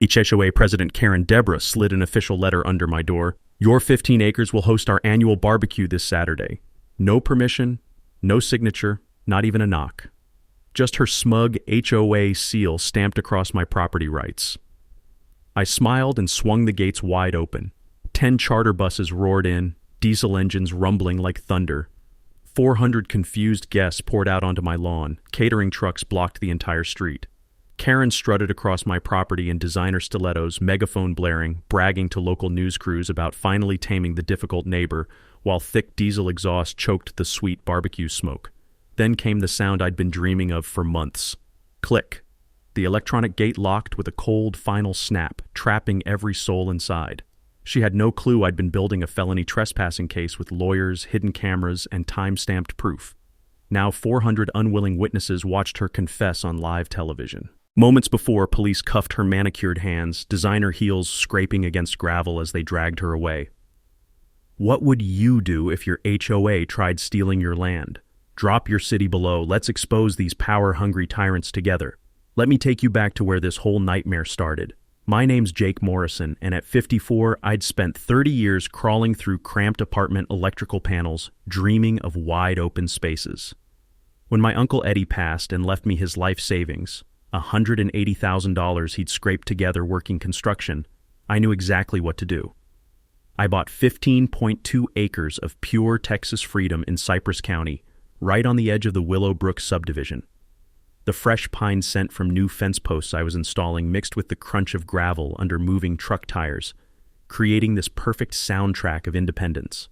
HOA President Karen Deborah slid an official letter under my door. Your 15 acres will host our annual barbecue this Saturday. No permission, no signature, not even a knock. Just her smug HOA seal stamped across my property rights. I smiled and swung the gates wide open. 10 charter buses roared in, diesel engines rumbling like thunder. 400 confused guests poured out onto my lawn. Catering trucks blocked the entire street. Karen strutted across my property in designer stilettos, megaphone blaring, bragging to local news crews about finally taming the difficult neighbor, while thick diesel exhaust choked the sweet barbecue smoke. Then came the sound I'd been dreaming of for months. Click. The electronic gate locked with a cold, final snap, trapping every soul inside. She had no clue I'd been building a felony trespassing case with lawyers, hidden cameras, and time-stamped proof. Now 400 unwilling witnesses watched her confess on live television. Moments before, police cuffed her manicured hands, designer heels scraping against gravel as they dragged her away. What would you do if your HOA tried stealing your land? Drop your city below. Let's expose these power-hungry tyrants together. Let me take you back to where this whole nightmare started. My name's Jake Morrison, and at 54, I'd spent 30 years crawling through cramped apartment electrical panels, dreaming of wide-open spaces. When my Uncle Eddie passed and left me his life savings, $180,000 he'd scraped together working construction, I knew exactly what to do. I bought 15.2 acres of pure Texas freedom in Cypress County, right on the edge of the Willowbrook subdivision. The fresh pine scent from new fence posts I was installing mixed with the crunch of gravel under moving truck tires, creating this perfect soundtrack of independence.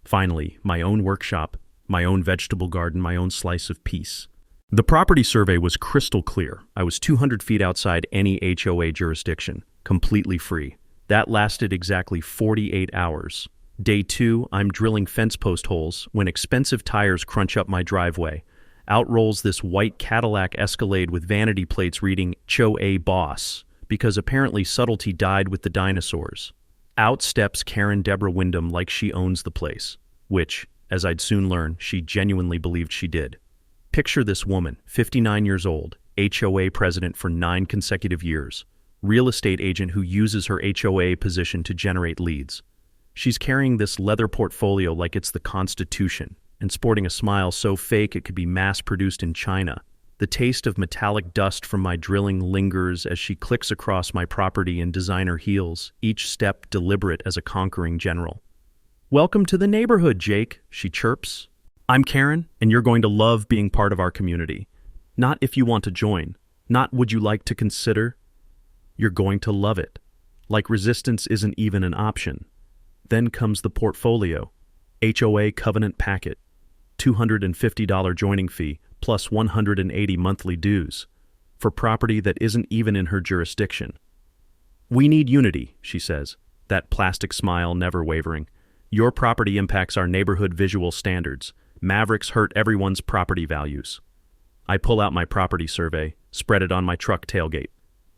Finally, my own workshop, my own vegetable garden, my own slice of peace. The property survey was crystal clear. I was 200 feet outside any HOA jurisdiction, completely free. That lasted exactly 48 hours. Day 2, I'm drilling fence post holes when expensive tires crunch up my driveway. Out rolls this white Cadillac Escalade with vanity plates reading HOA Boss, because apparently subtlety died with the dinosaurs. Out steps Karen Deborah Wyndham like she owns the place, which, as I'd soon learn, she genuinely believed she did. Picture this woman, 59 years old, HOA president for 9 consecutive years, real estate agent who uses her HOA position to generate leads. She's carrying this leather portfolio like it's the Constitution, and sporting a smile so fake it could be mass-produced in China. The taste of metallic dust from my drilling lingers as she clicks across my property in designer heels, each step deliberate as a conquering general. "Welcome to the neighborhood, Jake," she chirps. "I'm Karen, and you're going to love being part of our community. Not if you want to join. Not would you like to consider. You're going to love it. Like resistance isn't even an option. Then comes the portfolio. HOA covenant packet. $250 joining fee, plus 180 monthly dues. For property that isn't even in her jurisdiction. We need unity," she says, that plastic smile never wavering. "Your property impacts our neighborhood visual standards. Mavericks hurt everyone's property values." I pull out my property survey, spread it on my truck tailgate.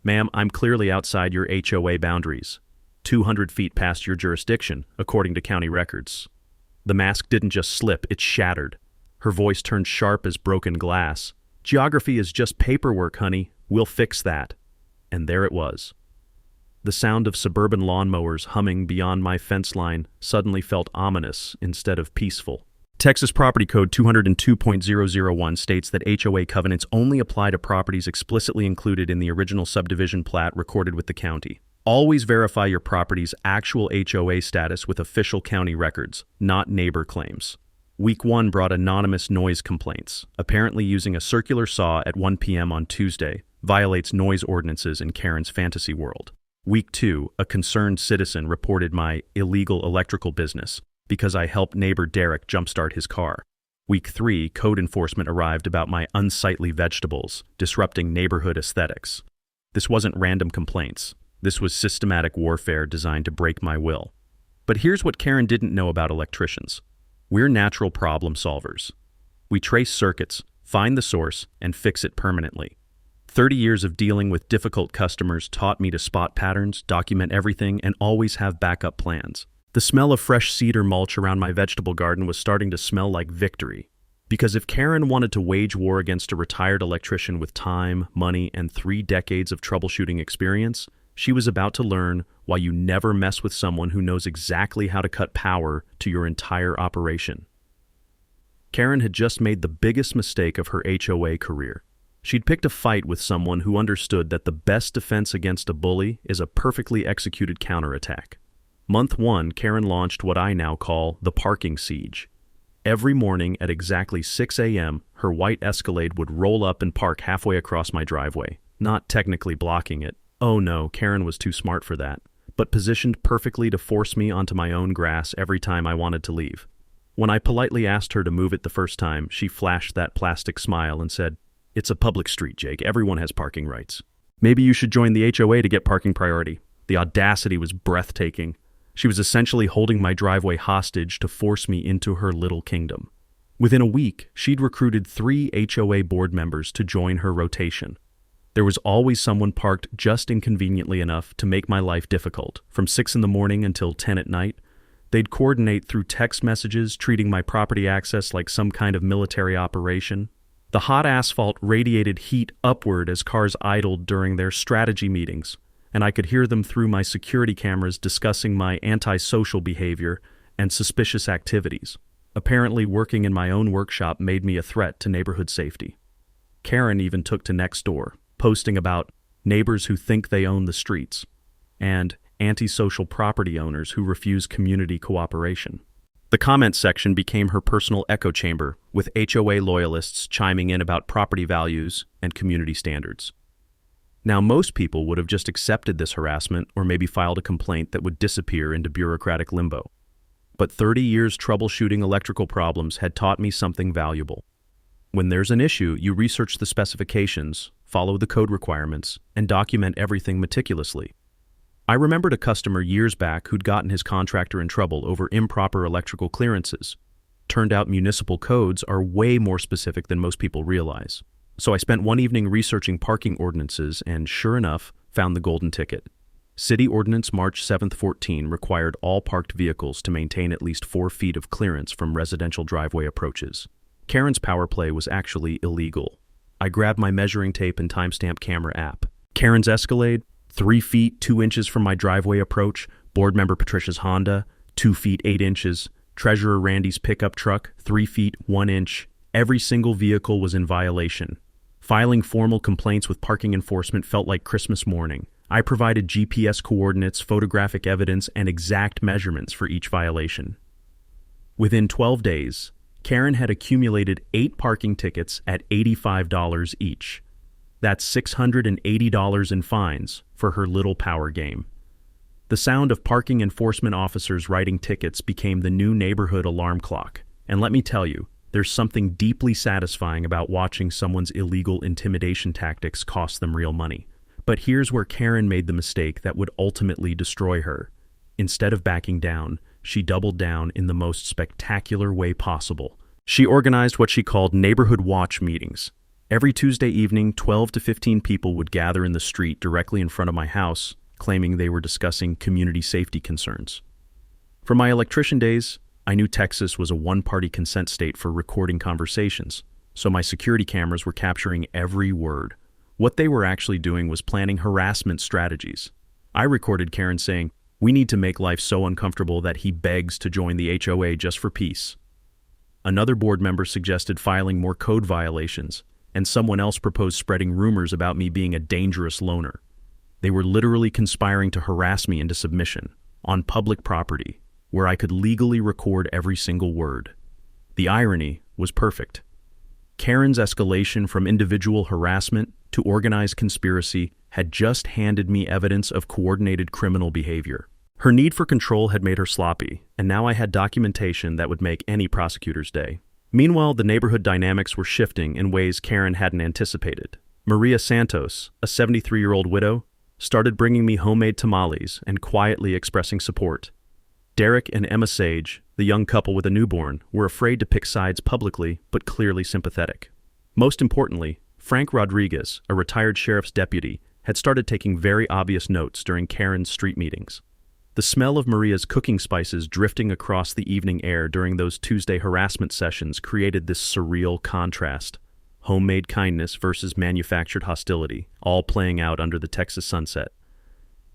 "Ma'am, I'm clearly outside your HOA boundaries. 200 feet past your jurisdiction, according to county records." The mask didn't just slip, it shattered. Her voice turned sharp as broken glass. "Geography is just paperwork, honey. We'll fix that." And there it was. The sound of suburban lawnmowers humming beyond my fence line suddenly felt ominous instead of peaceful. Texas Property Code 202.001 states that HOA covenants only apply to properties explicitly included in the original subdivision plat recorded with the county. Always verify your property's actual HOA status with official county records, not neighbor claims. Week 1 brought anonymous noise complaints. Apparently using a circular saw at 1 p.m. on Tuesday violates noise ordinances in Karen's fantasy world. Week 2, a concerned citizen reported my illegal electrical business because I helped neighbor Derek jumpstart his car. Week 3, code enforcement arrived about my unsightly vegetables, disrupting neighborhood aesthetics. This wasn't random complaints. This was systematic warfare designed to break my will. But here's what Karen didn't know about electricians. We're natural problem solvers. We trace circuits, find the source, and fix it permanently. 30 years of dealing with difficult customers taught me to spot patterns, document everything, and always have backup plans. The smell of fresh cedar mulch around my vegetable garden was starting to smell like victory. Because if Karen wanted to wage war against a retired electrician with time, money, and 3 decades of troubleshooting experience, She was about to learn why you never mess with someone who knows exactly how to cut power to your entire operation. Karen had just made the biggest mistake of her HOA career. She'd picked a fight with someone who understood that the best defense against a bully is a perfectly executed counterattack. Month 1, Karen launched what I now call the parking siege. Every morning at exactly 6 a.m., her white Escalade would roll up and park halfway across my driveway, not technically blocking it. Oh no, Karen was too smart for that, but positioned perfectly to force me onto my own grass every time I wanted to leave. When I politely asked her to move it the first time, she flashed that plastic smile and said, "It's a public street, Jake. Everyone has parking rights. Maybe you should join the HOA to get parking priority." The audacity was breathtaking. She was essentially holding my driveway hostage to force me into her little kingdom. Within a week, she'd recruited 3 HOA board members to join her rotation. There was always someone parked just inconveniently enough to make my life difficult. From 6 in the morning until 10 at night, they'd coordinate through text messages, treating my property access like some kind of military operation. The hot asphalt radiated heat upward as cars idled during their strategy meetings, and I could hear them through my security cameras discussing my antisocial behavior and suspicious activities. Apparently, working in my own workshop made me a threat to neighborhood safety. Karen even took to Nextdoor, posting about neighbors who think they own the streets and antisocial property owners who refuse community cooperation. The comment section became her personal echo chamber, with HOA loyalists chiming in about property values and community standards. Now, most people would have just accepted this harassment or maybe filed a complaint that would disappear into bureaucratic limbo. But 30 years troubleshooting electrical problems had taught me something valuable. When there's an issue, you research the specifications, follow the code requirements, and document everything meticulously. I remembered a customer years back who'd gotten his contractor in trouble over improper electrical clearances. Turned out municipal codes are way more specific than most people realize. So I spent one evening researching parking ordinances and, sure enough, found the golden ticket. City Ordinance March 7, 14 required all parked vehicles to maintain at least 4 feet of clearance from residential driveway approaches. Karen's power play was actually illegal. I grabbed my measuring tape and timestamp camera app. Karen's Escalade, 3 feet 2 inches from my driveway approach. Board member Patricia's Honda, 2 feet 8 inches. Treasurer Randy's pickup truck, 3 feet 1 inch. Every single vehicle was in violation. Filing formal complaints with parking enforcement felt like Christmas morning. I provided GPS coordinates, photographic evidence, and exact measurements for each violation. Within 12 days, Karen had accumulated 8 parking tickets at $85 each. That's $680 in fines for her little power game. The sound of parking enforcement officers writing tickets became the new neighborhood alarm clock. And let me tell you, there's something deeply satisfying about watching someone's illegal intimidation tactics cost them real money. But here's where Karen made the mistake that would ultimately destroy her. Instead of backing down, she doubled down in the most spectacular way possible. She organized what she called neighborhood watch meetings. Every Tuesday evening, 12 to 15 people would gather in the street directly in front of my house, claiming they were discussing community safety concerns. From my electrician days, I knew Texas was a one-party consent state for recording conversations, so my security cameras were capturing every word. What they were actually doing was planning harassment strategies. I recorded Karen saying, "We need to make life so uncomfortable that he begs to join the HOA just for peace." Another board member suggested filing more code violations, and someone else proposed spreading rumors about me being a dangerous loner. They were literally conspiring to harass me into submission, on public property, where I could legally record every single word. The irony was perfect. Karen's escalation from individual harassment to organized conspiracy had just handed me evidence of coordinated criminal behavior. Her need for control had made her sloppy, and now I had documentation that would make any prosecutor's day. Meanwhile, the neighborhood dynamics were shifting in ways Karen hadn't anticipated. Maria Santos, a 73-year-old widow, started bringing me homemade tamales and quietly expressing support. Derek and Emma Sage, the young couple with a newborn, were afraid to pick sides publicly, but clearly sympathetic. Most importantly, Frank Rodriguez, a retired sheriff's deputy, had started taking very obvious notes during Karen's street meetings. The smell of Maria's cooking spices drifting across the evening air during those Tuesday harassment sessions created this surreal contrast. Homemade kindness versus manufactured hostility, all playing out under the Texas sunset.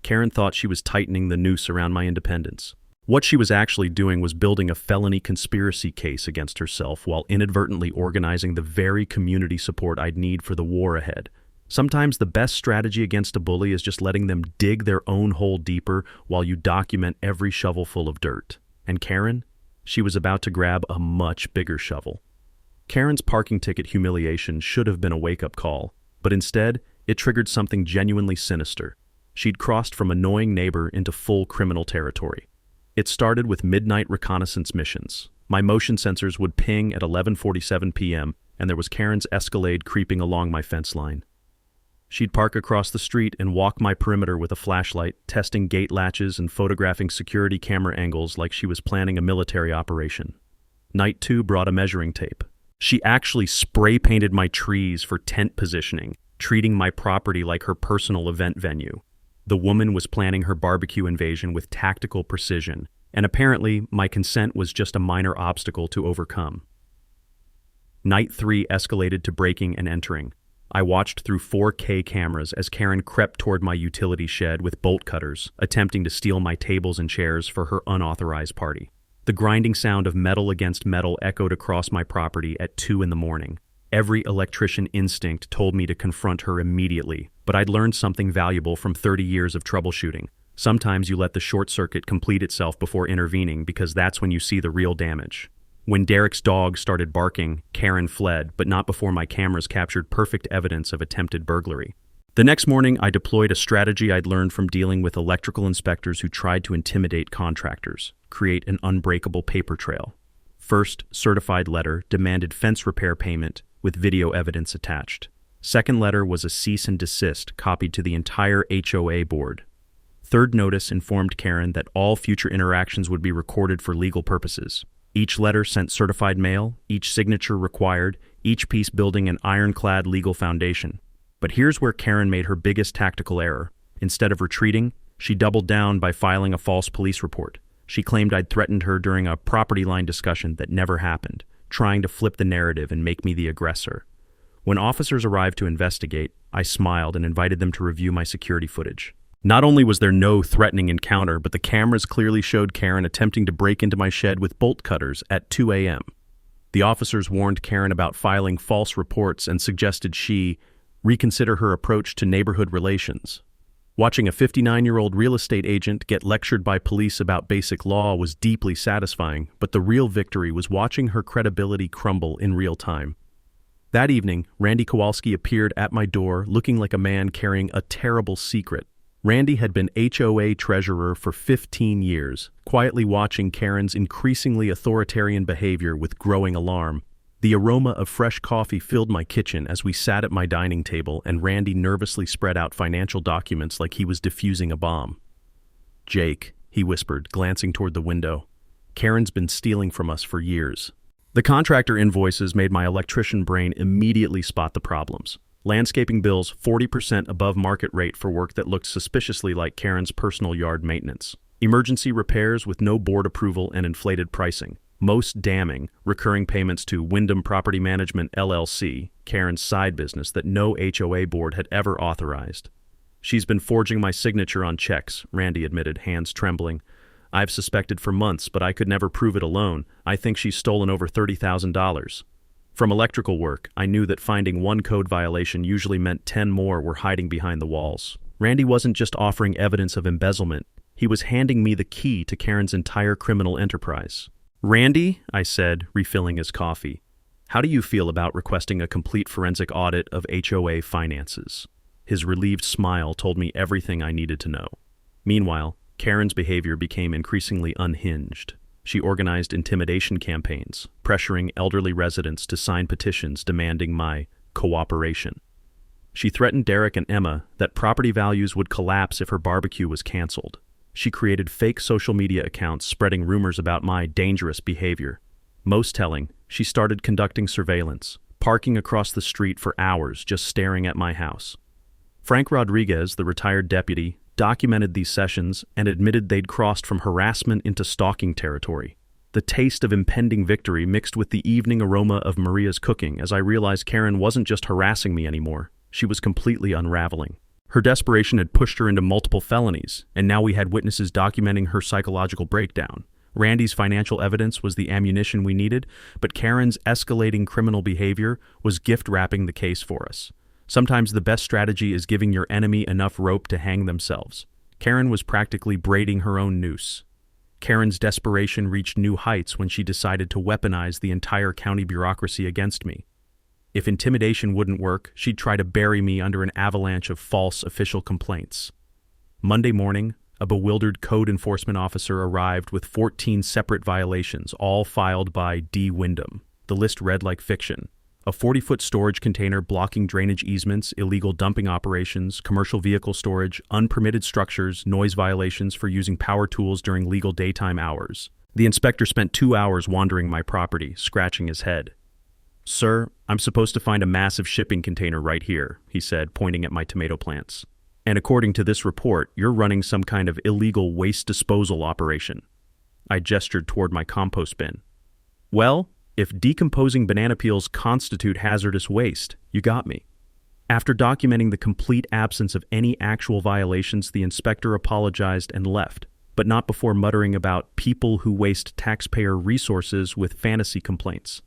Karen thought she was tightening the noose around my independence. What she was actually doing was building a felony conspiracy case against herself while inadvertently organizing the very community support I'd need for the war ahead. Sometimes the best strategy against a bully is just letting them dig their own hole deeper while you document every shovelful of dirt. And Karen? She was about to grab a much bigger shovel. Karen's parking ticket humiliation should have been a wake-up call, but instead, it triggered something genuinely sinister. She'd crossed from annoying neighbor into full criminal territory. It started with midnight reconnaissance missions. My motion sensors would ping at 11:47 p.m., and there was Karen's Escalade creeping along my fence line. She'd park across the street and walk my perimeter with a flashlight, testing gate latches and photographing security camera angles like she was planning a military operation. Night 2 brought a measuring tape. She actually spray-painted my trees for tent positioning, treating my property like her personal event venue. The woman was planning her barbecue invasion with tactical precision, and apparently my consent was just a minor obstacle to overcome. Night 3 escalated to breaking and entering. I watched through 4K cameras as Karen crept toward my utility shed with bolt cutters, attempting to steal my tables and chairs for her unauthorized party. The grinding sound of metal against metal echoed across my property at 2 in the morning. Every electrician instinct told me to confront her immediately, but I'd learned something valuable from 30 years of troubleshooting. Sometimes you let the short circuit complete itself before intervening because that's when you see the real damage. When Derek's dog started barking, Karen fled, but not before my cameras captured perfect evidence of attempted burglary. The next morning, I deployed a strategy I'd learned from dealing with electrical inspectors who tried to intimidate contractors, create an unbreakable paper trail. First, certified letter demanded fence repair payment with video evidence attached. Second letter was a cease and desist copied to the entire HOA board. Third notice informed Karen that all future interactions would be recorded for legal purposes. Each letter sent certified mail, each signature required, each piece building an ironclad legal foundation. But here's where Karen made her biggest tactical error. Instead of retreating, she doubled down by filing a false police report. She claimed I'd threatened her during a property line discussion that never happened, trying to flip the narrative and make me the aggressor. When officers arrived to investigate, I smiled and invited them to review my security footage. Not only was there no threatening encounter, but the cameras clearly showed Karen attempting to break into my shed with bolt cutters at 2 a.m. The officers warned Karen about filing false reports and suggested she reconsider her approach to neighborhood relations. Watching a 59-year-old real estate agent get lectured by police about basic law was deeply satisfying, but the real victory was watching her credibility crumble in real time. That evening, Randy Kowalski appeared at my door looking like a man carrying a terrible secret. Randy had been HOA treasurer for 15 years, quietly watching Karen's increasingly authoritarian behavior with growing alarm. The aroma of fresh coffee filled my kitchen as we sat at my dining table and Randy nervously spread out financial documents like he was defusing a bomb. "Jake," he whispered, glancing toward the window. "Karen's been stealing from us for years." The contractor invoices made my electrician brain immediately spot the problems. Landscaping bills 40% above market rate for work that looked suspiciously like Karen's personal yard maintenance. Emergency repairs with no board approval and inflated pricing. Most damning, recurring payments to Wyndham Property Management LLC, Karen's side business that no HOA board had ever authorized. "She's been forging my signature on checks," Randy admitted, hands trembling. "I've suspected for months, but I could never prove it alone. I think she's stolen over $30,000. From electrical work, I knew that finding one code violation usually meant 10 more were hiding behind the walls. Randy wasn't just offering evidence of embezzlement. He was handing me the key to Karen's entire criminal enterprise. "Randy," I said, refilling his coffee, "how do you feel about requesting a complete forensic audit of HOA finances?" His relieved smile told me everything I needed to know. Meanwhile, Karen's behavior became increasingly unhinged. She organized intimidation campaigns, pressuring elderly residents to sign petitions demanding my cooperation. She threatened Derek and Emma that property values would collapse if her barbecue was canceled. She created fake social media accounts spreading rumors about my dangerous behavior. Most telling, she started conducting surveillance, parking across the street for hours just staring at my house. Frank Rodriguez, the retired deputy, documented these sessions and admitted they'd crossed from harassment into stalking territory. The taste of impending victory mixed with the evening aroma of Maria's cooking as I realized Karen wasn't just harassing me anymore, she was completely unraveling. Her desperation had pushed her into multiple felonies, and now we had witnesses documenting her psychological breakdown. Randy's financial evidence was the ammunition we needed, but Karen's escalating criminal behavior was gift-wrapping the case for us. Sometimes the best strategy is giving your enemy enough rope to hang themselves. Karen was practically braiding her own noose. Karen's desperation reached new heights when she decided to weaponize the entire county bureaucracy against me. If intimidation wouldn't work, she'd try to bury me under an avalanche of false official complaints. Monday morning, a bewildered code enforcement officer arrived with 14 separate violations, all filed by D. Wyndham. The list read like fiction. A 40-foot storage container blocking drainage easements, illegal dumping operations, commercial vehicle storage, unpermitted structures, noise violations for using power tools during legal daytime hours. The inspector spent 2 hours wandering my property, scratching his head. "Sir, I'm supposed to find a massive shipping container right here," he said, pointing at my tomato plants. "And according to this report, you're running some kind of illegal waste disposal operation." I gestured toward my compost bin. "Well, if decomposing banana peels constitute hazardous waste, you got me." After documenting the complete absence of any actual violations, the inspector apologized and left, but not before muttering about people who waste taxpayer resources with fantasy complaints.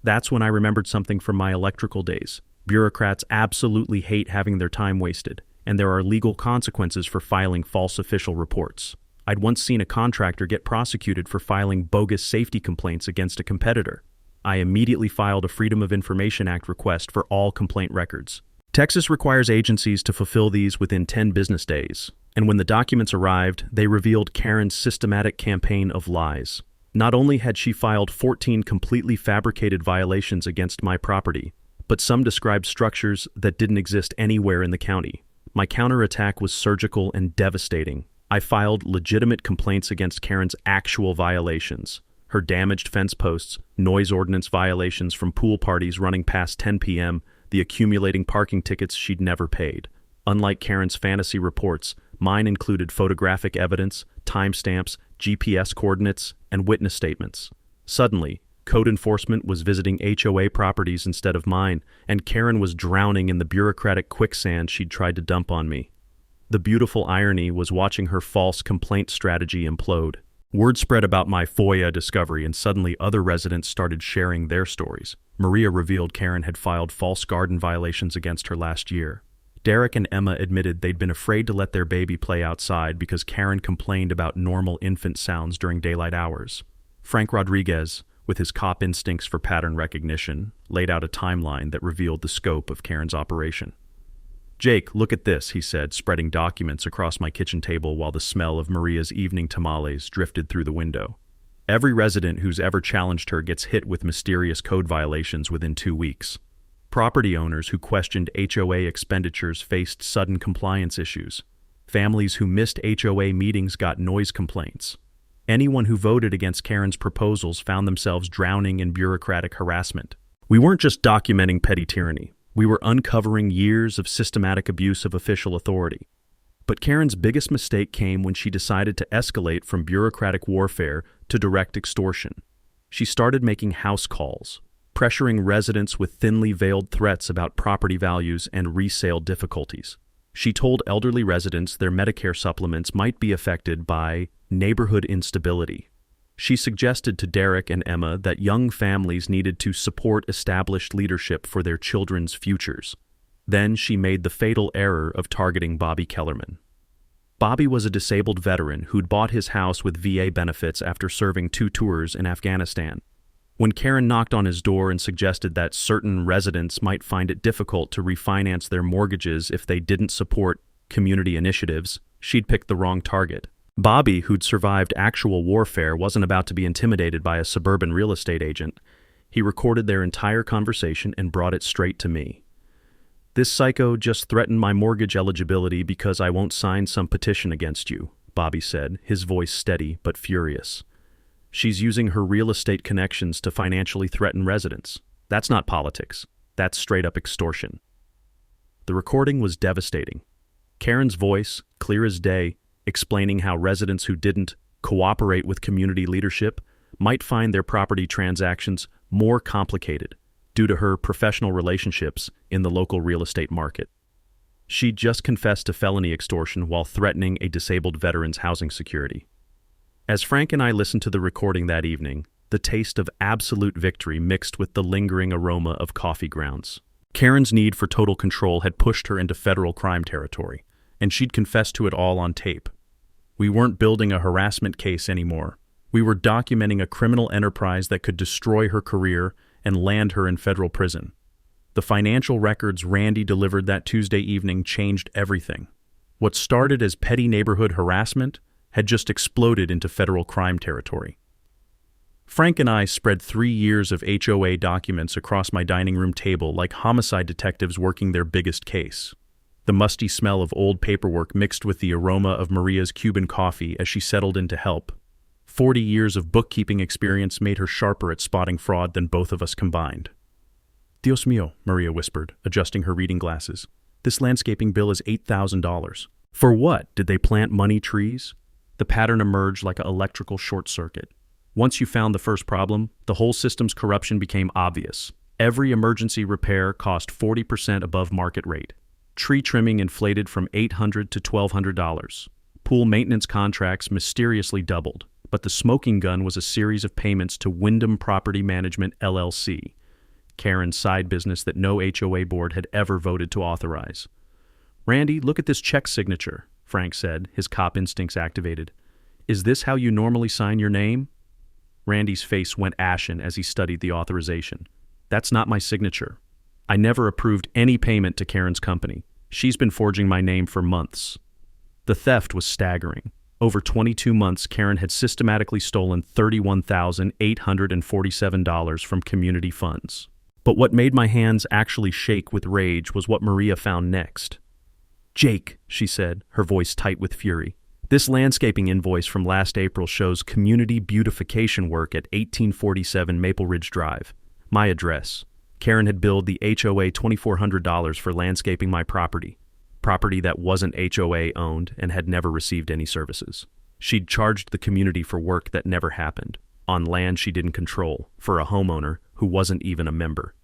That's when I remembered something from my electrical days. Bureaucrats absolutely hate having their time wasted, and there are legal consequences for filing false official reports. I'd once seen a contractor get prosecuted for filing bogus safety complaints against a competitor. I immediately filed a Freedom of Information Act request for all complaint records. Texas requires agencies to fulfill these within 10 business days, and when the documents arrived, they revealed Karen's systematic campaign of lies. Not only had she filed 14 completely fabricated violations against my property, but some described structures that didn't exist anywhere in the county. My counterattack was surgical and devastating. I filed legitimate complaints against Karen's actual violations. Her damaged fence posts, noise ordinance violations from pool parties running past 10 p.m., the accumulating parking tickets she'd never paid. Unlike Karen's fantasy reports, mine included photographic evidence, timestamps, GPS coordinates, and witness statements. Suddenly, code enforcement was visiting HOA properties instead of mine, and Karen was drowning in the bureaucratic quicksand she'd tried to dump on me. The beautiful irony was watching her false complaint strategy implode. Word spread about my FOIA discovery, and suddenly other residents started sharing their stories. Maria revealed Karen had filed false garden violations against her last year. Derek and Emma admitted they'd been afraid to let their baby play outside because Karen complained about normal infant sounds during daylight hours. Frank Rodriguez, with his cop instincts for pattern recognition, laid out a timeline that revealed the scope of Karen's operation. "Jake, look at this," he said, spreading documents across my kitchen table while the smell of Maria's evening tamales drifted through the window. "Every resident who's ever challenged her gets hit with mysterious code violations within 2 weeks. Property owners who questioned HOA expenditures faced sudden compliance issues. Families who missed HOA meetings got noise complaints. Anyone who voted against Karen's proposals found themselves drowning in bureaucratic harassment." We weren't just documenting petty tyranny. We were uncovering years of systematic abuse of official authority. But Karen's biggest mistake came when she decided to escalate from bureaucratic warfare to direct extortion. She started making house calls, pressuring residents with thinly veiled threats about property values and resale difficulties. She told elderly residents their Medicare supplements might be affected by neighborhood instability. She suggested to Derek and Emma that young families needed to support established leadership for their children's futures. Then she made the fatal error of targeting Bobby Kellerman. Bobby was a disabled veteran who'd bought his house with VA benefits after serving 2 tours in Afghanistan. When Karen knocked on his door and suggested that certain residents might find it difficult to refinance their mortgages if they didn't support community initiatives, she'd picked the wrong target. Bobby, who'd survived actual warfare, wasn't about to be intimidated by a suburban real estate agent. He recorded their entire conversation and brought it straight to me. "This psycho just threatened my mortgage eligibility because I won't sign some petition against you," Bobby said, his voice steady but furious. "She's using her real estate connections to financially threaten residents. That's not politics. That's straight-up extortion." The recording was devastating. Karen's voice, clear as day, explaining how residents who didn't cooperate with community leadership might find their property transactions more complicated due to her professional relationships in the local real estate market. She'd just confessed to felony extortion while threatening a disabled veteran's housing security. As Frank and I listened to the recording that evening, the taste of absolute victory mixed with the lingering aroma of coffee grounds. Karen's need for total control had pushed her into federal crime territory, and she'd confessed to it all on tape. We weren't building a harassment case anymore. We were documenting a criminal enterprise that could destroy her career and land her in federal prison. The financial records Randy delivered that Tuesday evening changed everything. What started as petty neighborhood harassment had just exploded into federal crime territory. Frank and I spread 3 years of HOA documents across my dining room table like homicide detectives working their biggest case. The musty smell of old paperwork mixed with the aroma of Maria's Cuban coffee as she settled in to help. 40 years of bookkeeping experience made her sharper at spotting fraud than both of us combined. Dios mío, Maria whispered, adjusting her reading glasses. This landscaping bill is $8,000. For what? Did they plant money trees? The pattern emerged like an electrical short circuit. Once you found the first problem, the whole system's corruption became obvious. Every emergency repair cost 40% above market rate. Tree trimming inflated from $800 to $1,200. Pool maintenance contracts mysteriously doubled. But the smoking gun was a series of payments to Wyndham Property Management, LLC, Karen's side business that no HOA board had ever voted to authorize. Randy, look at this check signature, Frank said, his cop instincts activated. Is this how you normally sign your name? Randy's face went ashen as he studied the authorization. That's not my signature. I never approved any payment to Karen's company. She's been forging my name for months. The theft was staggering. Over 22 months, Karen had systematically stolen $31,847 from community funds. But what made my hands actually shake with rage was what Maria found next. Jake, she said, her voice tight with fury. This landscaping invoice from last April shows community beautification work at 1847 Maple Ridge Drive. My address. Karen had billed the HOA $2,400 for landscaping my property that wasn't HOA owned and had never received any services. She'd charged the community for work that never happened, on land she didn't control, for a homeowner who wasn't even a member.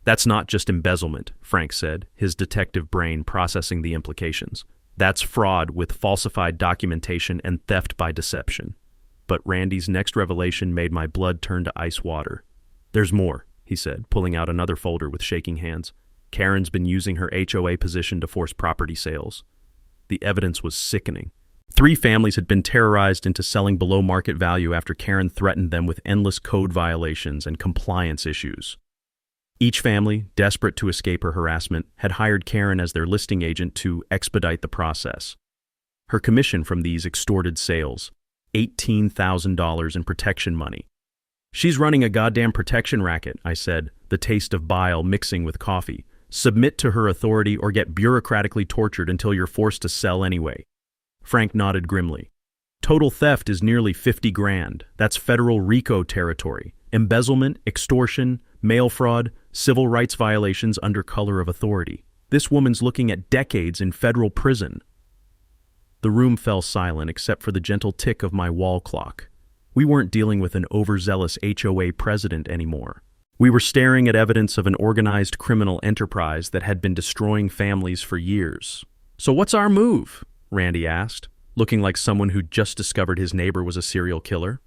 That's not just embezzlement, Frank said, his detective brain processing the implications. That's fraud with falsified documentation and theft by deception. But Randy's next revelation made my blood turn to ice water. There's more, he said, pulling out another folder with shaking hands. Karen's been using her HOA position to force property sales. The evidence was sickening. 3 families had been terrorized into selling below market value after Karen threatened them with endless code violations and compliance issues. Each family, desperate to escape her harassment, had hired Karen as their listing agent to expedite the process. Her commission from these extorted sales, $18,000 in protection money. She's running a goddamn protection racket, I said, the taste of bile mixing with coffee. Submit to her authority or get bureaucratically tortured until you're forced to sell anyway. Frank nodded grimly. Total theft is nearly $50,000. That's federal RICO territory. Embezzlement, extortion, mail fraud, civil rights violations under color of authority. This woman's looking at decades in federal prison. The room fell silent except for the gentle tick of my wall clock. We weren't dealing with an overzealous HOA president anymore. We were staring at evidence of an organized criminal enterprise that had been destroying families for years. So what's our move? Randy asked, looking like someone who'd just discovered his neighbor was a serial killer.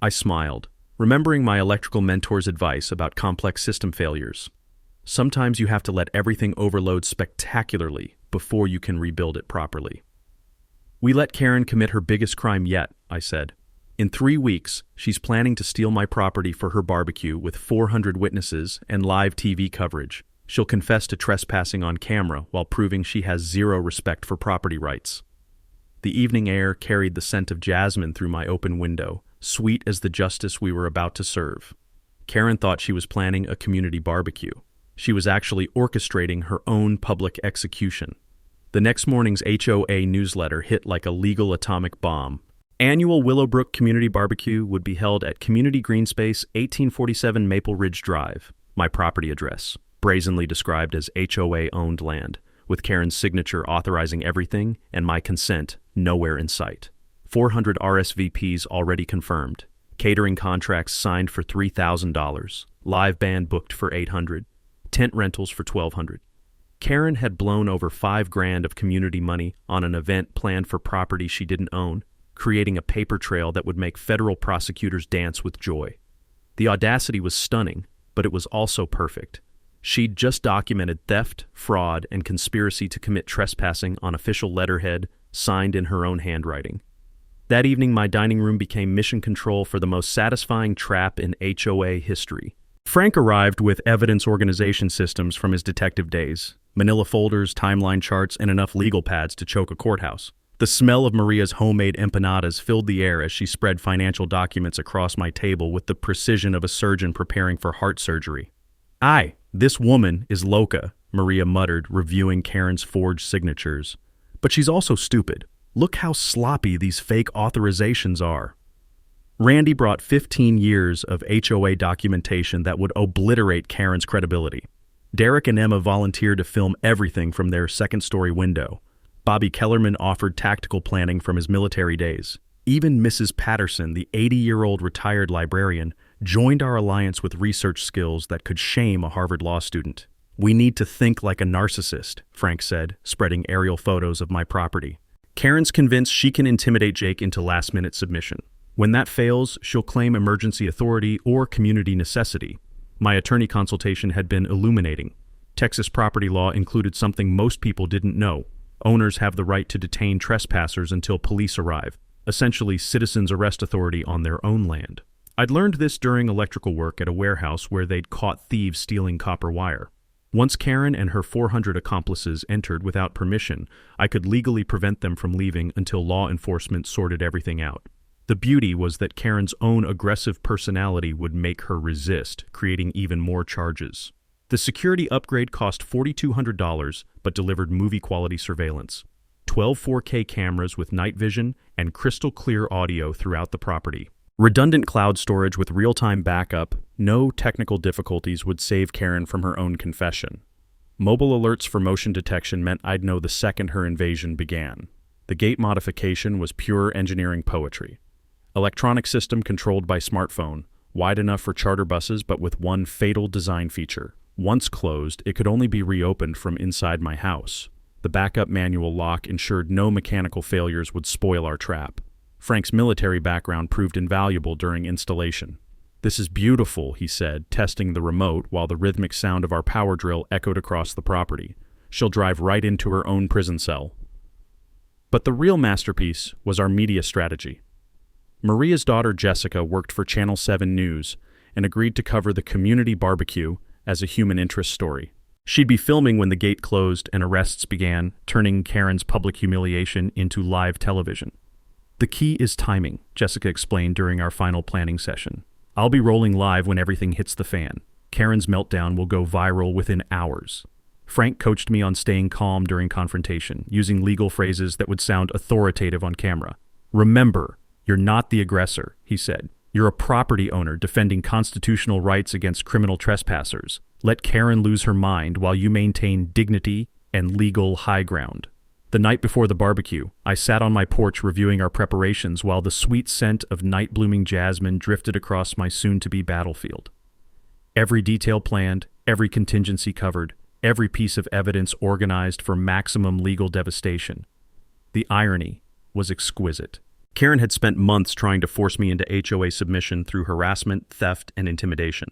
I smiled, remembering my electrical mentor's advice about complex system failures. Sometimes you have to let everything overload spectacularly before you can rebuild it properly. We let Karen commit her biggest crime yet, I said. In 3 weeks, she's planning to steal my property for her barbecue with 400 witnesses and live TV coverage. She'll confess to trespassing on camera while proving she has zero respect for property rights. The evening air carried the scent of jasmine through my open window, sweet as the justice we were about to serve. Karen thought she was planning a community barbecue. She was actually orchestrating her own public execution. The next morning's HOA newsletter hit like a legal atomic bomb. Annual Willowbrook Community Barbecue would be held at Community Green Space, 1847 Maple Ridge Drive, my property address, brazenly described as HOA-owned land, with Karen's signature authorizing everything and my consent nowhere in sight. 400 RSVPs already confirmed. Catering contracts signed for $3,000. Live band booked for $800. Tent rentals for $1,200. Karen had blown over $5,000 of community money on an event planned for property she didn't own, creating a paper trail that would make federal prosecutors dance with joy. The audacity was stunning, but it was also perfect. She'd just documented theft, fraud, and conspiracy to commit trespassing on official letterhead, signed in her own handwriting. That evening, my dining room became mission control for the most satisfying trap in HOA history. Frank arrived with evidence organization systems from his detective days, manila folders, timeline charts, and enough legal pads to choke a courthouse. The smell of Maria's homemade empanadas filled the air as she spread financial documents across my table with the precision of a surgeon preparing for heart surgery. "Aye, this woman is loca," Maria muttered, reviewing Karen's forged signatures. "But she's also stupid. Look how sloppy these fake authorizations are." Randy brought 15 years of HOA documentation that would obliterate Karen's credibility. Derek and Emma volunteered to film everything from their second-story window. Bobby Kellerman offered tactical planning from his military days. Even Mrs. Patterson, the 80-year-old retired librarian, joined our alliance with research skills that could shame a Harvard law student. "We need to think like a narcissist," Frank said, spreading aerial photos of my property. "Karen's convinced she can intimidate Jake into last-minute submission. When that fails, she'll claim emergency authority or community necessity." My attorney consultation had been illuminating. Texas property law included something most people didn't know. Owners have the right to detain trespassers until police arrive, essentially citizens' arrest authority on their own land. I'd learned this during electrical work at a warehouse where they'd caught thieves stealing copper wire. Once Karen and her 400 accomplices entered without permission, I could legally prevent them from leaving until law enforcement sorted everything out. The beauty was that Karen's own aggressive personality would make her resist, creating even more charges. The security upgrade cost $4,200 but delivered movie-quality surveillance. 12 4K cameras with night vision and crystal-clear audio throughout the property. Redundant cloud storage with real-time backup, no technical difficulties would save Karen from her own confession. Mobile alerts for motion detection meant I'd know the second her invasion began. The gate modification was pure engineering poetry. Electronic system controlled by smartphone, wide enough for charter buses but with one fatal design feature. Once closed, it could only be reopened from inside my house. The backup manual lock ensured no mechanical failures would spoil our trap. Frank's military background proved invaluable during installation. "This is beautiful," he said, testing the remote while the rhythmic sound of our power drill echoed across the property. "She'll drive right into her own prison cell." But the real masterpiece was our media strategy. Maria's daughter Jessica worked for Channel 7 News and agreed to cover the community barbecue as a human interest story. She'd be filming when the gate closed and arrests began, turning Karen's public humiliation into live television. "The key is timing," Jessica explained during our final planning session. "I'll be rolling live when everything hits the fan. Karen's meltdown will go viral within hours." Frank coached me on staying calm during confrontation, using legal phrases that would sound authoritative on camera. "Remember, you're not the aggressor," he said. "You're a property owner defending constitutional rights against criminal trespassers. Let Karen lose her mind while you maintain dignity and legal high ground." The night before the barbecue, I sat on my porch reviewing our preparations while the sweet scent of night-blooming jasmine drifted across my soon-to-be battlefield. Every detail planned, every contingency covered, every piece of evidence organized for maximum legal devastation. The irony was exquisite. Karen had spent months trying to force me into HOA submission through harassment, theft, and intimidation.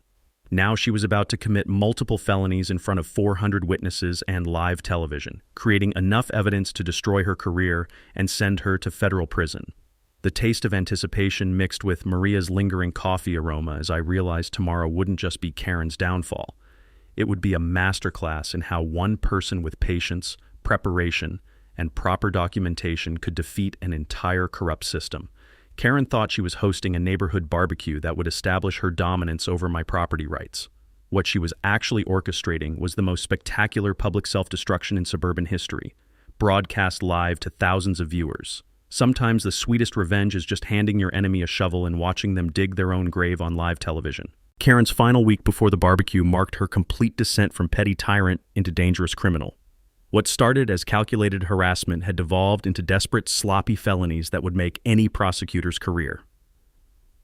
Now she was about to commit multiple felonies in front of 400 witnesses and live television, creating enough evidence to destroy her career and send her to federal prison. The taste of anticipation mixed with Maria's lingering coffee aroma as I realized tomorrow wouldn't just be Karen's downfall. It would be a masterclass in how one person with patience, preparation, and proper documentation could defeat an entire corrupt system. Karen thought she was hosting a neighborhood barbecue that would establish her dominance over my property rights. What she was actually orchestrating was the most spectacular public self-destruction in suburban history, broadcast live to thousands of viewers. Sometimes the sweetest revenge is just handing your enemy a shovel and watching them dig their own grave on live television. Karen's final week before the barbecue marked her complete descent from petty tyrant into dangerous criminal. What started as calculated harassment had devolved into desperate, sloppy felonies that would make any prosecutor's career.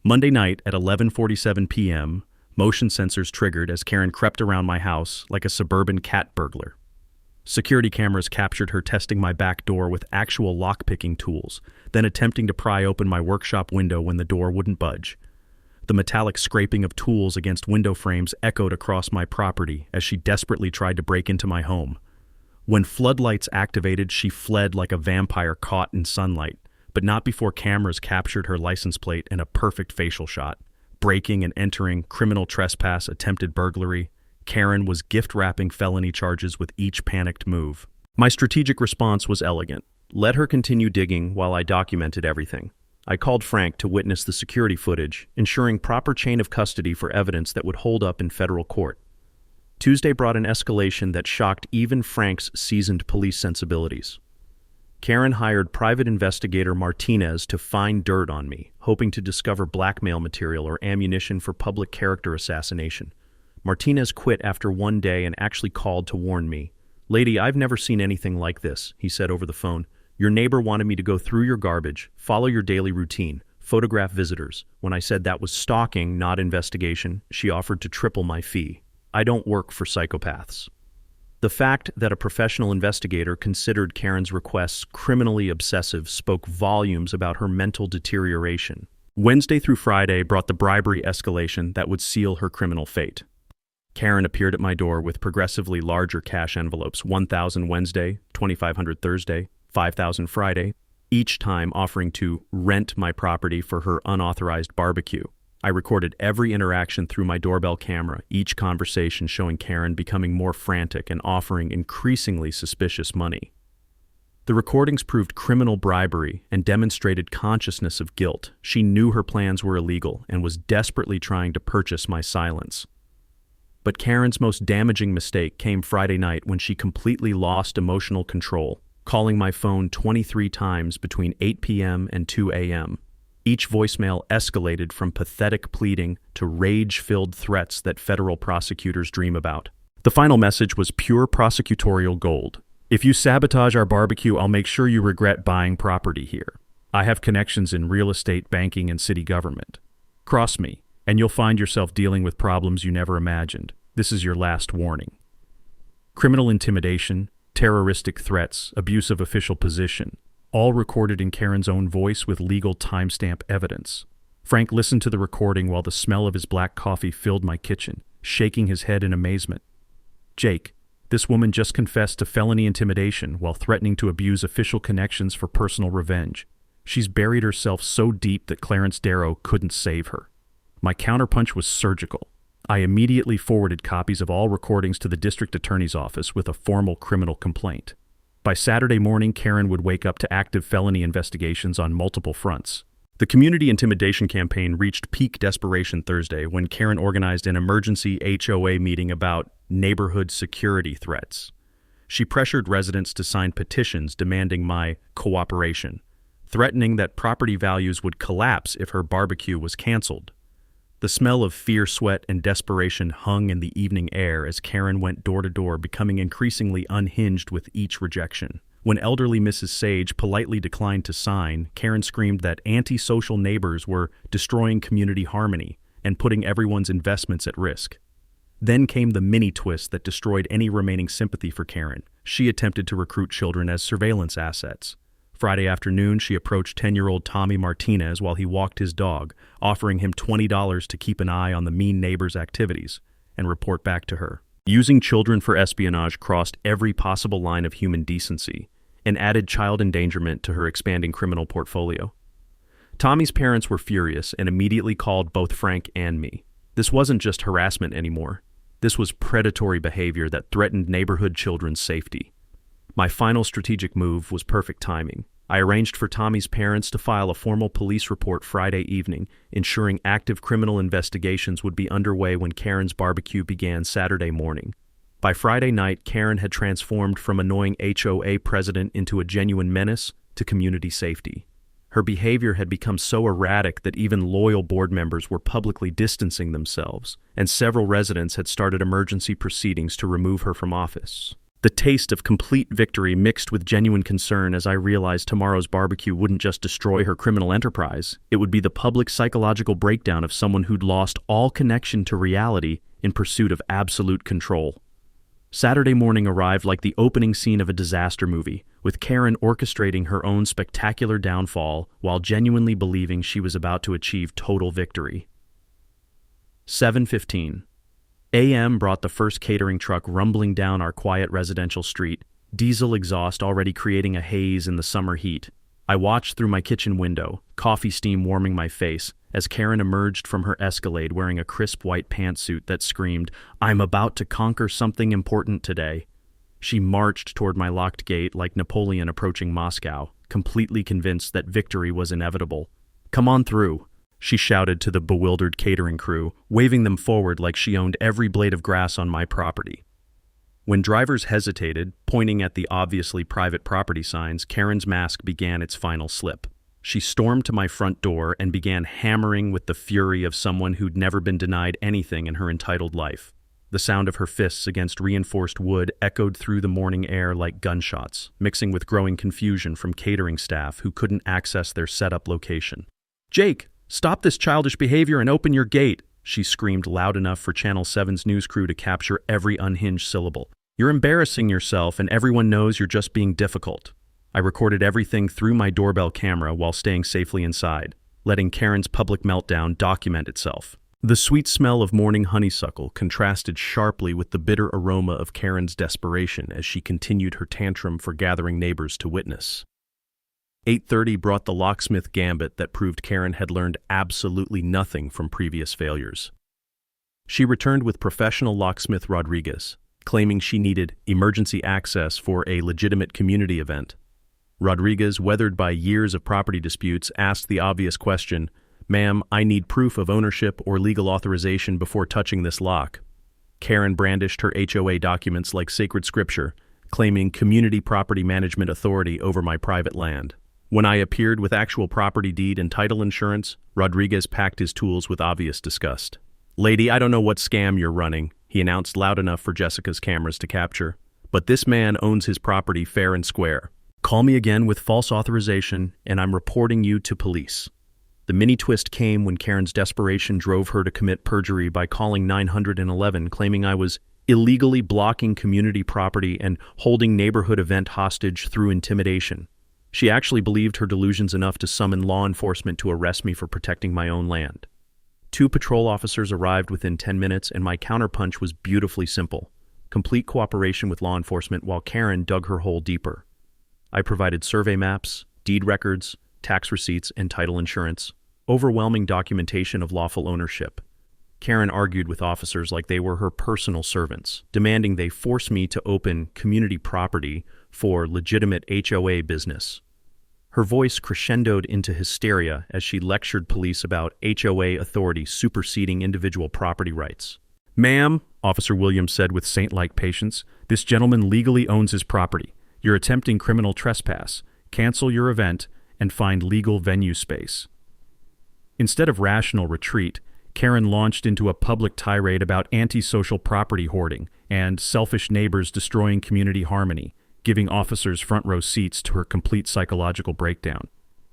Monday night at 11:47 p.m., motion sensors triggered as Karen crept around my house like a suburban cat burglar. Security cameras captured her testing my back door with actual lock-picking tools, then attempting to pry open my workshop window when the door wouldn't budge. The metallic scraping of tools against window frames echoed across my property as she desperately tried to break into my home. When floodlights activated, she fled like a vampire caught in sunlight, but not before cameras captured her license plate and a perfect facial shot. Breaking and entering, criminal trespass, attempted burglary. Karen was gift-wrapping felony charges with each panicked move. My strategic response was elegant. Let her continue digging while I documented everything. I called Frank to witness the security footage, ensuring proper chain of custody for evidence that would hold up in federal court. Tuesday brought an escalation that shocked even Frank's seasoned police sensibilities. Karen hired private investigator Martinez to find dirt on me, hoping to discover blackmail material or ammunition for public character assassination. Martinez quit after one day and actually called to warn me. "Lady, I've never seen anything like this," he said over the phone. "Your neighbor wanted me to go through your garbage, follow your daily routine, photograph visitors. When I said that was stalking, not investigation, she offered to triple my fee. I don't work for psychopaths." The fact that a professional investigator considered Karen's requests criminally obsessive spoke volumes about her mental deterioration. Wednesday through Friday brought the bribery escalation that would seal her criminal fate. Karen appeared at my door with progressively larger cash envelopes, $1,000 Wednesday, $2,500 Thursday, $5,000 Friday, each time offering to rent my property for her unauthorized barbecue. I recorded every interaction through my doorbell camera, each conversation showing Karen becoming more frantic and offering increasingly suspicious money. The recordings proved criminal bribery and demonstrated consciousness of guilt. She knew her plans were illegal and was desperately trying to purchase my silence. But Karen's most damaging mistake came Friday night when she completely lost emotional control, calling my phone 23 times between 8 p.m. and 2 a.m. Each voicemail escalated from pathetic pleading to rage-filled threats that federal prosecutors dream about. The final message was pure prosecutorial gold. "If you sabotage our barbecue, I'll make sure you regret buying property here. I have connections in real estate, banking, and city government. Cross me, and you'll find yourself dealing with problems you never imagined. This is your last warning." Criminal intimidation, terroristic threats, abuse of official position, all recorded in Karen's own voice with legal timestamp evidence. Frank listened to the recording while the smell of his black coffee filled my kitchen, shaking his head in amazement. "Jake, this woman just confessed to felony intimidation while threatening to abuse official connections for personal revenge. She's buried herself so deep that Clarence Darrow couldn't save her." My counterpunch was surgical. I immediately forwarded copies of all recordings to the district attorney's office with a formal criminal complaint. By Saturday morning, Karen would wake up to active felony investigations on multiple fronts. The community intimidation campaign reached peak desperation Thursday when Karen organized an emergency HOA meeting about neighborhood security threats. She pressured residents to sign petitions demanding my cooperation, threatening that property values would collapse if her barbecue was canceled. The smell of fear, sweat, and desperation hung in the evening air as Karen went door to door, becoming increasingly unhinged with each rejection. When elderly Mrs. Sage politely declined to sign, Karen screamed that antisocial neighbors were destroying community harmony and putting everyone's investments at risk. Then came the mini twist that destroyed any remaining sympathy for Karen. She attempted to recruit children as surveillance assets. Friday afternoon, she approached 10-year-old Tommy Martinez while he walked his dog, offering him $20 to keep an eye on the mean neighbor's activities and report back to her. Using children for espionage crossed every possible line of human decency and added child endangerment to her expanding criminal portfolio. Tommy's parents were furious and immediately called both Frank and me. This wasn't just harassment anymore. This was predatory behavior that threatened neighborhood children's safety. My final strategic move was perfect timing. I arranged for Tommy's parents to file a formal police report Friday evening, ensuring active criminal investigations would be underway when Karen's barbecue began Saturday morning. By Friday night, Karen had transformed from annoying HOA president into a genuine menace to community safety. Her behavior had become so erratic that even loyal board members were publicly distancing themselves, and several residents had started emergency proceedings to remove her from office. The taste of complete victory mixed with genuine concern as I realized tomorrow's barbecue wouldn't just destroy her criminal enterprise, it would be the public psychological breakdown of someone who'd lost all connection to reality in pursuit of absolute control. Saturday morning arrived like the opening scene of a disaster movie, with Karen orchestrating her own spectacular downfall while genuinely believing she was about to achieve total victory. 7:15 a.m. brought the first catering truck rumbling down our quiet residential street, diesel exhaust already creating a haze in the summer heat. I watched through my kitchen window, coffee steam warming my face, as Karen emerged from her Escalade wearing a crisp white pantsuit that screamed, "I'm about to conquer something important today." She marched toward my locked gate like Napoleon approaching Moscow, completely convinced that victory was inevitable. "Come on through," she shouted to the bewildered catering crew, waving them forward like she owned every blade of grass on my property. When drivers hesitated, pointing at the obviously private property signs, Karen's mask began its final slip. She stormed to my front door and began hammering with the fury of someone who'd never been denied anything in her entitled life. The sound of her fists against reinforced wood echoed through the morning air like gunshots, mixing with growing confusion from catering staff who couldn't access their setup location. "Jake, stop this childish behavior and open your gate," she screamed loud enough for Channel 7's news crew to capture every unhinged syllable. "You're embarrassing yourself and everyone knows you're just being difficult." I recorded everything through my doorbell camera while staying safely inside, letting Karen's public meltdown document itself. The sweet smell of morning honeysuckle contrasted sharply with the bitter aroma of Karen's desperation as she continued her tantrum for gathering neighbors to witness. 8:30 brought the locksmith gambit that proved Karen had learned absolutely nothing from previous failures. She returned with professional locksmith Rodriguez, claiming she needed emergency access for a legitimate community event. Rodriguez, weathered by years of property disputes, asked the obvious question, "Ma'am, I need proof of ownership or legal authorization before touching this lock." Karen brandished her HOA documents like sacred scripture, claiming community property management authority over my private land. When I appeared with actual property deed and title insurance, Rodriguez packed his tools with obvious disgust. "Lady, I don't know what scam you're running," he announced loud enough for Jessica's cameras to capture, "but this man owns his property fair and square. Call me again with false authorization, and I'm reporting you to police." The mini twist came when Karen's desperation drove her to commit perjury by calling 911, claiming I was illegally blocking community property and holding neighborhood event hostage through intimidation. She actually believed her delusions enough to summon law enforcement to arrest me for protecting my own land. 2 patrol officers arrived within 10 minutes, and my counterpunch was beautifully simple: complete cooperation with law enforcement while Karen dug her hole deeper. I provided survey maps, deed records, tax receipts, and title insurance, overwhelming documentation of lawful ownership. Karen argued with officers like they were her personal servants, demanding they force me to open community property for legitimate HOA business. Her voice crescendoed into hysteria as she lectured police about HOA authority superseding individual property rights. "Ma'am," Officer Williams said with saint-like patience, "this gentleman legally owns his property. You're attempting criminal trespass. Cancel your event and find legal venue space." Instead of rational retreat, Karen launched into a public tirade about antisocial property hoarding and selfish neighbors destroying community harmony, giving officers front-row seats to her complete psychological breakdown.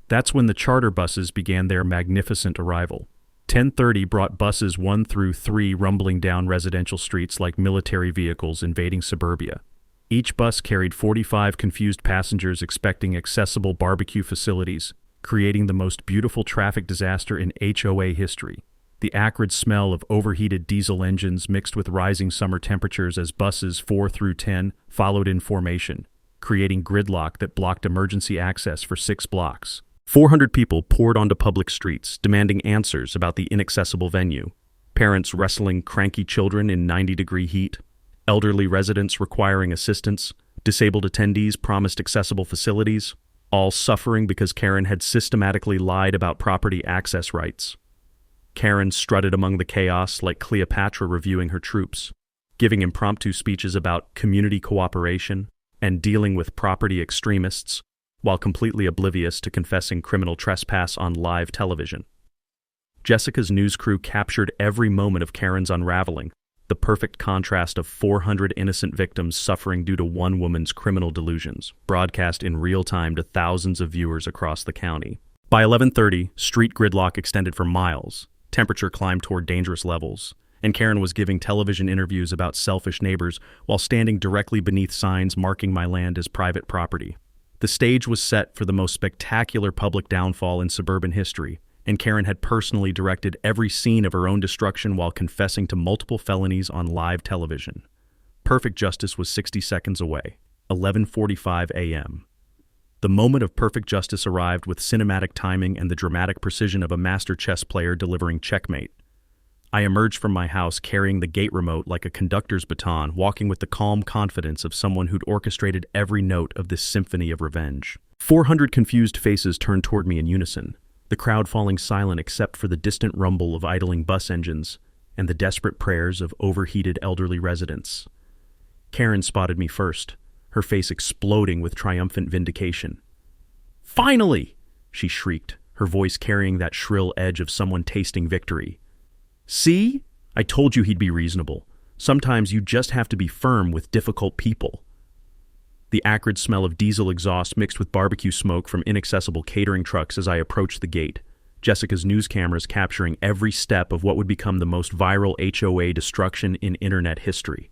That's when the charter buses began their magnificent arrival. 10:30 brought buses 1 through 3 rumbling down residential streets like military vehicles invading suburbia. Each bus carried 45 confused passengers expecting accessible barbecue facilities, creating the most beautiful traffic disaster in HOA history. The acrid smell of overheated diesel engines mixed with rising summer temperatures as buses 4 through 10 followed in formation, creating gridlock that blocked emergency access for 6 blocks. 400 people poured onto public streets, demanding answers about the inaccessible venue. Parents wrestling cranky children in 90-degree heat, elderly residents requiring assistance, disabled attendees promised accessible facilities, all suffering because Karen had systematically lied about property access rights. Karen strutted among the chaos like Cleopatra reviewing her troops, giving impromptu speeches about community cooperation and dealing with property extremists, while completely oblivious to confessing criminal trespass on live television. Jessica's news crew captured every moment of Karen's unraveling, the perfect contrast of 400 innocent victims suffering due to one woman's criminal delusions, broadcast in real time to thousands of viewers across the county. By 11:30, street gridlock extended for miles. Temperature climbed toward dangerous levels, and Karen was giving television interviews about selfish neighbors while standing directly beneath signs marking my land as private property. The stage was set for the most spectacular public downfall in suburban history, and Karen had personally directed every scene of her own destruction while confessing to multiple felonies on live television. Perfect justice was 60 seconds away, 11:45 a.m. The moment of perfect justice arrived with cinematic timing and the dramatic precision of a master chess player delivering checkmate. I emerged from my house carrying the gate remote like a conductor's baton, walking with the calm confidence of someone who'd orchestrated every note of this symphony of revenge. 400 confused faces turned toward me in unison, the crowd falling silent except for the distant rumble of idling bus engines and the desperate prayers of overheated elderly residents. Karen spotted me first, her face exploding with triumphant vindication. "Finally!" she shrieked, her voice carrying that shrill edge of someone tasting victory. "See? I told you he'd be reasonable. Sometimes you just have to be firm with difficult people." The acrid smell of diesel exhaust mixed with barbecue smoke from inaccessible catering trucks as I approached the gate, Jessica's news cameras capturing every step of what would become the most viral HOA destruction in internet history.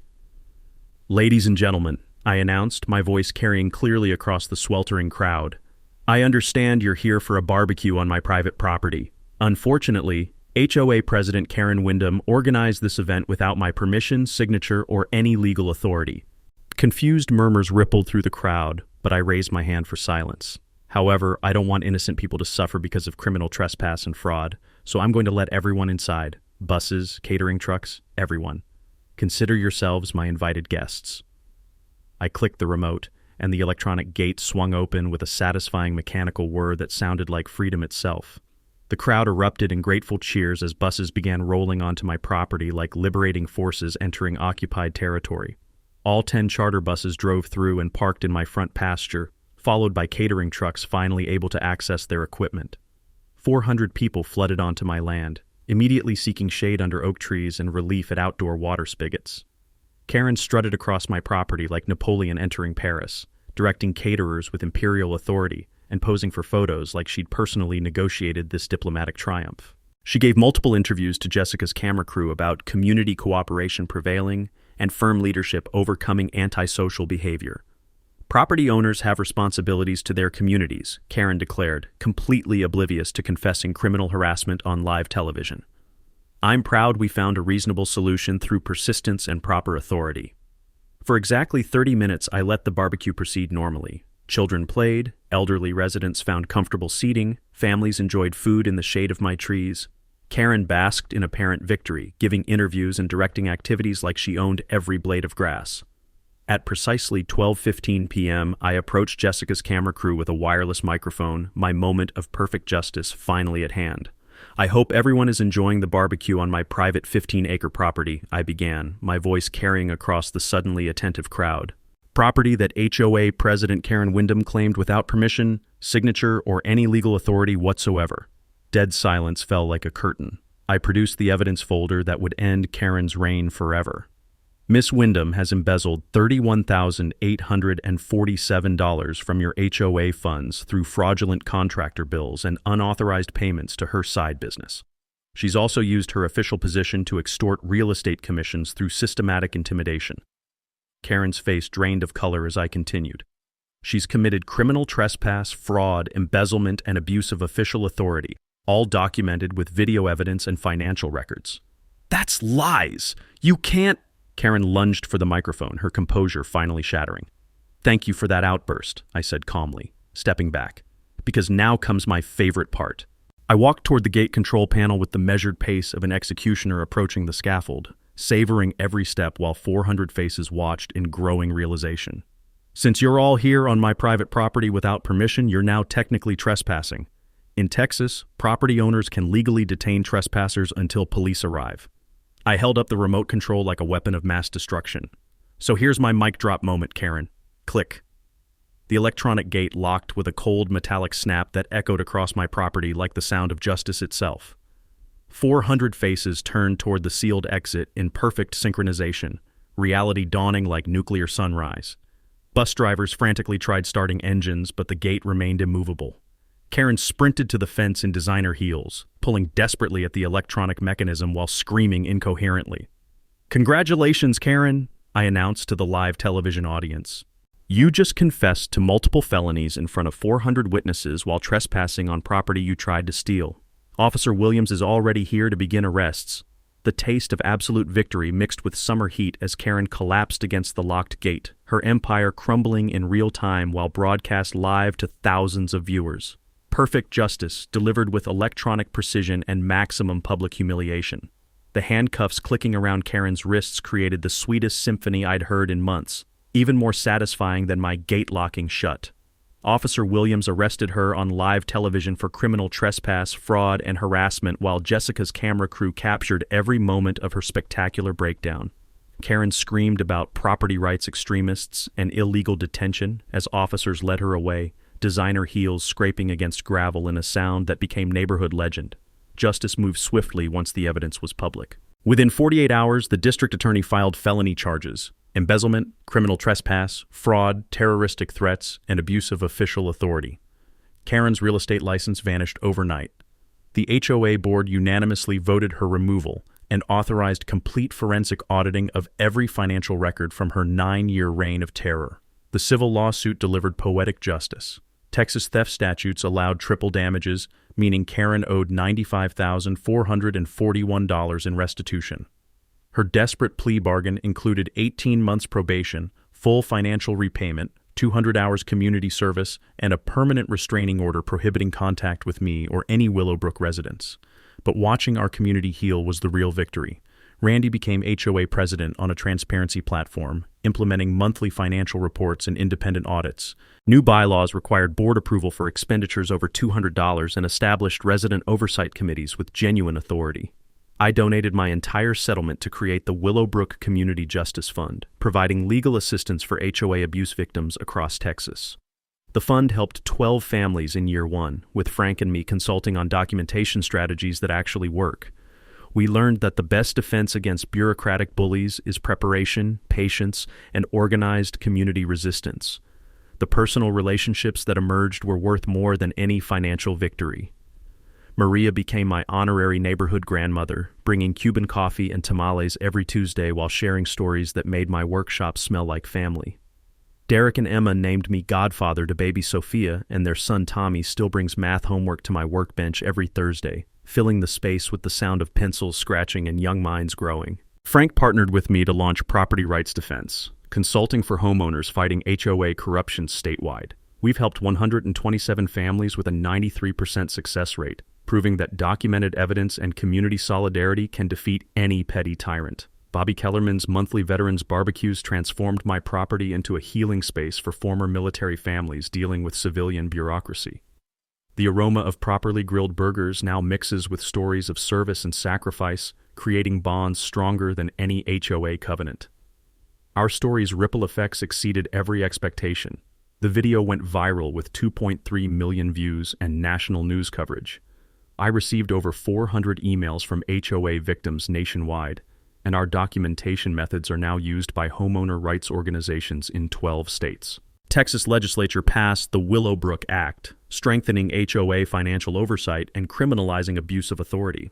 "Ladies and gentlemen," I announced, my voice carrying clearly across the sweltering crowd, "I understand you're here for a barbecue on my private property. Unfortunately, HOA President Karen Windham organized this event without my permission, signature, or any legal authority." Confused murmurs rippled through the crowd, but I raised my hand for silence. However, I don't want innocent people to suffer because of criminal trespass and fraud, so I'm going to let everyone inside. Buses, catering trucks, everyone. Consider yourselves my invited guests. I clicked the remote, and the electronic gate swung open with a satisfying mechanical whir that sounded like freedom itself. The crowd erupted in grateful cheers as buses began rolling onto my property like liberating forces entering occupied territory. All 10 charter buses drove through and parked in my front pasture, followed by catering trucks finally able to access their equipment. 400 people flooded onto my land, immediately seeking shade under oak trees and relief at outdoor water spigots. Karen strutted across my property like Napoleon entering Paris, directing caterers with imperial authority and posing for photos like she'd personally negotiated this diplomatic triumph. She gave multiple interviews to Jessica's camera crew about community cooperation prevailing and firm leadership overcoming antisocial behavior. "Property owners have responsibilities to their communities," Karen declared, completely oblivious to confessing criminal harassment on live television. "I'm proud we found a reasonable solution through persistence and proper authority." For exactly 30 minutes, I let the barbecue proceed normally. Children played, elderly residents found comfortable seating, families enjoyed food in the shade of my trees. Karen basked in apparent victory, giving interviews and directing activities like she owned every blade of grass. At precisely 12:15 p.m., I approached Jessica's camera crew with a wireless microphone, my moment of perfect justice finally at hand. "I hope everyone is enjoying the barbecue on my private 15-acre property," I began, my voice carrying across the suddenly attentive crowd. "Property that HOA President Karen Windham claimed without permission, signature, or any legal authority whatsoever." Dead silence fell like a curtain. I produced the evidence folder that would end Karen's reign forever. "Miss Windham has embezzled $31,847 from your HOA funds through fraudulent contractor bills and unauthorized payments to her side business. She's also used her official position to extort real estate commissions through systematic intimidation." Karen's face drained of color as I continued. "She's committed criminal trespass, fraud, embezzlement, and abuse of official authority, all documented with video evidence and financial records." "That's lies! You can't—" Karen lunged for the microphone, her composure finally shattering. "Thank you for that outburst," I said calmly, stepping back, "because now comes my favorite part." I walked toward the gate control panel with the measured pace of an executioner approaching the scaffold, savoring every step while 400 faces watched in growing realization. "Since you're all here on my private property without permission, you're now technically trespassing. In Texas, property owners can legally detain trespassers until police arrive." I held up the remote control like a weapon of mass destruction. "So here's my mic drop moment, Karen." Click. The electronic gate locked with a cold metallic snap that echoed across my property like the sound of justice itself. 400 faces turned toward the sealed exit in perfect synchronization, reality dawning like nuclear sunrise. Bus drivers frantically tried starting engines, but the gate remained immovable. Karen sprinted to the fence in designer heels, pulling desperately at the electronic mechanism while screaming incoherently. "Congratulations, Karen," I announced to the live television audience. "You just confessed to multiple felonies in front of 400 witnesses while trespassing on property you tried to steal. Officer Williams is already here to begin arrests." The taste of absolute victory mixed with summer heat as Karen collapsed against the locked gate, her empire crumbling in real time while broadcast live to thousands of viewers. Perfect justice delivered with electronic precision and maximum public humiliation. The handcuffs clicking around Karen's wrists created the sweetest symphony I'd heard in months, even more satisfying than my gate locking shut. Officer Williams arrested her on live television for criminal trespass, fraud, and harassment while Jessica's camera crew captured every moment of her spectacular breakdown. Karen screamed about property rights extremists and illegal detention as officers led her away, designer heels scraping against gravel in a sound that became neighborhood legend. Justice moved swiftly once the evidence was public. Within 48 hours, the district attorney filed felony charges: embezzlement, criminal trespass, fraud, terroristic threats, and abuse of official authority. Karen's real estate license vanished overnight. The HOA board unanimously voted her removal and authorized complete forensic auditing of every financial record from her 9-year reign of terror. The civil lawsuit delivered poetic justice. Texas theft statutes allowed triple damages, meaning Karen owed $95,441 in restitution. Her desperate plea bargain included 18 months probation, full financial repayment, 200 hours community service, and a permanent restraining order prohibiting contact with me or any Willowbrook residents. But watching our community heal was the real victory. Randy became HOA president on a transparency platform, implementing monthly financial reports and independent audits. New bylaws required board approval for expenditures over $200 and established resident oversight committees with genuine authority. I donated my entire settlement to create the Willowbrook Community Justice Fund, providing legal assistance for HOA abuse victims across Texas. The fund helped 12 families in year one, with Frank and me consulting on documentation strategies that actually work. We learned that the best defense against bureaucratic bullies is preparation, patience, and organized community resistance. The personal relationships that emerged were worth more than any financial victory. Maria became my honorary neighborhood grandmother, bringing Cuban coffee and tamales every Tuesday while sharing stories that made my workshop smell like family. Derek and Emma named me godfather to baby Sophia, and their son Tommy still brings math homework to my workbench every Thursday, filling the space with the sound of pencils scratching and young minds growing. Frank partnered with me to launch Property Rights Defense, consulting for homeowners fighting HOA corruption statewide. We've helped 127 families with a 93% success rate, proving that documented evidence and community solidarity can defeat any petty tyrant. Bobby Kellerman's monthly veterans barbecues transformed my property into a healing space for former military families dealing with civilian bureaucracy. The aroma of properly grilled burgers now mixes with stories of service and sacrifice, creating bonds stronger than any HOA covenant. Our story's ripple effects exceeded every expectation. The video went viral with 2.3 million views and national news coverage. I received over 400 emails from HOA victims nationwide, and our documentation methods are now used by homeowner rights organizations in 12 states. Texas legislature passed the Willowbrook Act, strengthening HOA financial oversight and criminalizing abuse of authority.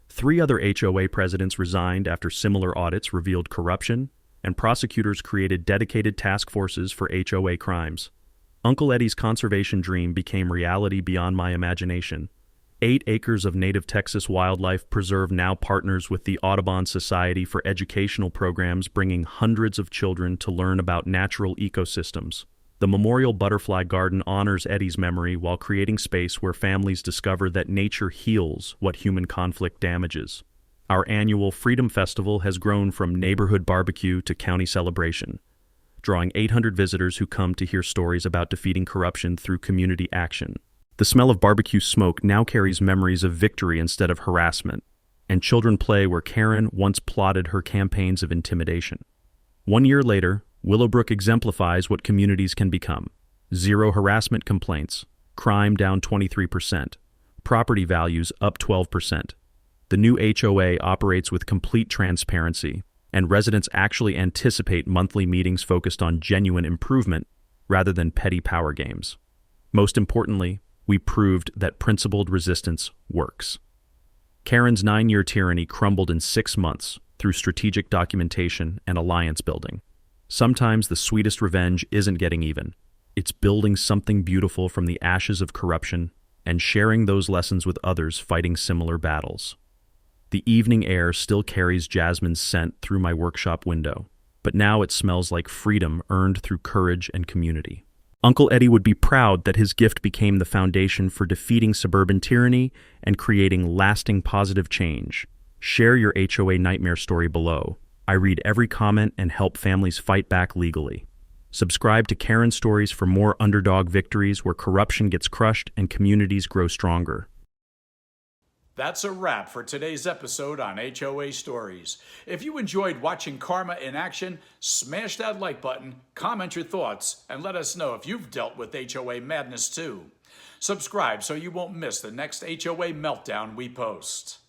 3 other HOA presidents resigned after similar audits revealed corruption, and prosecutors created dedicated task forces for HOA crimes. Uncle Eddie's conservation dream became reality beyond my imagination. 8 acres of native Texas wildlife preserve now partners with the Audubon Society for educational programs, bringing hundreds of children to learn about natural ecosystems. The Memorial Butterfly Garden honors Eddie's memory while creating space where families discover that nature heals what human conflict damages. Our annual Freedom Festival has grown from neighborhood barbecue to county celebration, drawing 800 visitors who come to hear stories about defeating corruption through community action. The smell of barbecue smoke now carries memories of victory instead of harassment, and children play where Karen once plotted her campaigns of intimidation. 1 year later, Willowbrook exemplifies what communities can become. 0 harassment complaints, crime down 23%, property values up 12%. The new HOA operates with complete transparency, and residents actually anticipate monthly meetings focused on genuine improvement rather than petty power games. Most importantly, we proved that principled resistance works. Karen's 9-year tyranny crumbled in 6 months through strategic documentation and alliance building. Sometimes the sweetest revenge isn't getting even. It's building something beautiful from the ashes of corruption and sharing those lessons with others fighting similar battles. The evening air still carries jasmine's scent through my workshop window, but now it smells like freedom earned through courage and community. Uncle Eddie would be proud that his gift became the foundation for defeating suburban tyranny and creating lasting positive change. Share your HOA nightmare story below. I read every comment and help families fight back legally. Subscribe to Karen Stories for more underdog victories where corruption gets crushed and communities grow stronger. That's a wrap for today's episode on HOA Stories. If you enjoyed watching Karma in action, smash that like button, comment your thoughts, and let us know if you've dealt with HOA madness too. Subscribe so you won't miss the next HOA meltdown we post.